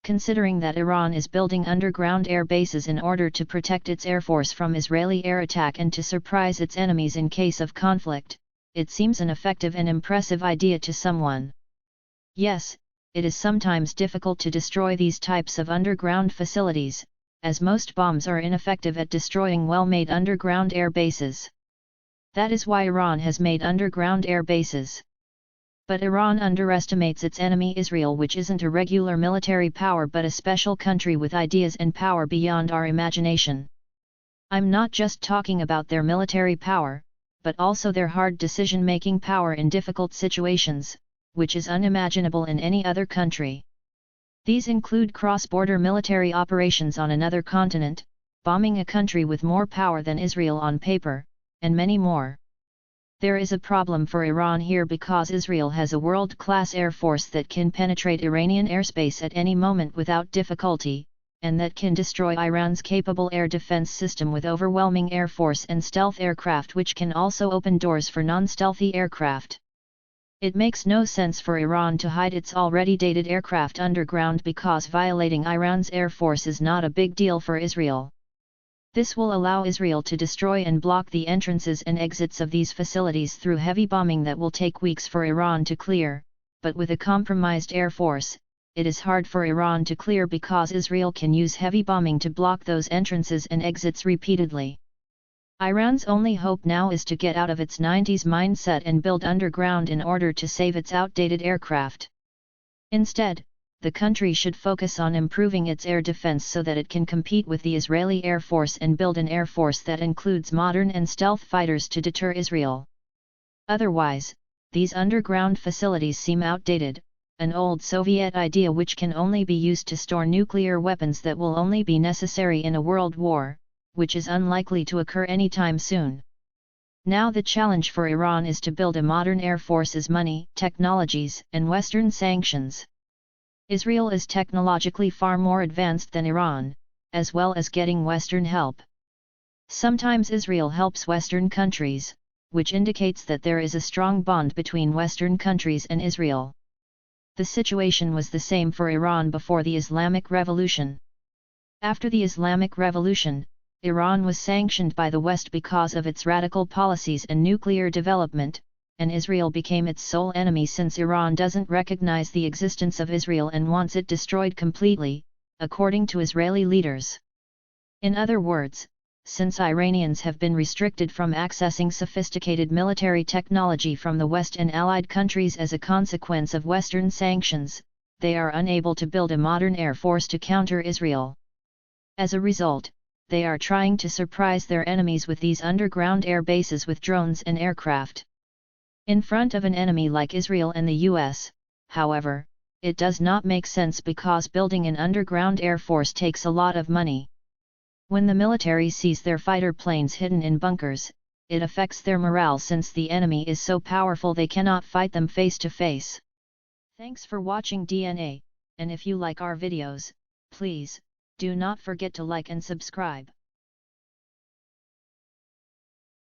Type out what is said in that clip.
considering that Iran is building underground air bases in order to protect its air force from Israeli air attack and to surprise its enemies in case of conflict, it seems an effective and impressive idea to someone. Yes, it is sometimes difficult to destroy these types of underground facilities, as most bombs are ineffective at destroying well-made underground air bases. That is why Iran has made underground air bases. But Iran underestimates its enemy Israel, which isn't a regular military power but a special country with ideas and power beyond our imagination. I'm not just talking about their military power, but also their hard decision-making power in difficult situations, which is unimaginable in any other country. These include cross-border military operations on another continent, bombing a country with more power than Israel on paper, and many more. There is a problem for Iran here because Israel has a world-class air force that can penetrate Iranian airspace at any moment without difficulty, and that can destroy Iran's capable air defense system with overwhelming air force and stealth aircraft, which can also open doors for non-stealthy aircraft. It makes no sense for Iran to hide its already dated aircraft underground because violating Iran's air force is not a big deal for Israel. This will allow Israel to destroy and block the entrances and exits of these facilities through heavy bombing that will take weeks for Iran to clear, but with a compromised air force, it is hard for Iran to clear because Israel can use heavy bombing to block those entrances and exits repeatedly. Iran's only hope now is to get out of its 90s mindset and build underground in order to save its outdated aircraft. Instead, the country should focus on improving its air defense so that it can compete with the Israeli Air Force and build an air force that includes modern and stealth fighters to deter Israel. Otherwise, these underground facilities seem outdated, an old Soviet idea which can only be used to store nuclear weapons that will only be necessary in a world war, which is unlikely to occur anytime soon. Now the challenge for Iran is to build a modern air force's money, technologies, and Western sanctions. Israel is technologically far more advanced than Iran, as well as getting Western help. Sometimes Israel helps Western countries, which indicates that there is a strong bond between Western countries and Israel. The situation was the same for Iran before the Islamic Revolution. After the Islamic Revolution, Iran was sanctioned by the West because of its radical policies and nuclear development, and Israel became its sole enemy since Iran doesn't recognize the existence of Israel and wants it destroyed completely, according to Israeli leaders. In other words, since Iranians have been restricted from accessing sophisticated military technology from the West and allied countries as a consequence of Western sanctions, they are unable to build a modern air force to counter Israel. As a result, they are trying to surprise their enemies with these underground air bases with drones and aircraft. In front of an enemy like Israel and the US, however, it does not make sense because building an underground air force takes a lot of money. When the military sees their fighter planes hidden in bunkers, it affects their morale since the enemy is so powerful they cannot fight them face to face. Thanks for watching DNA, and if you like our videos, please, do not forget to like and subscribe.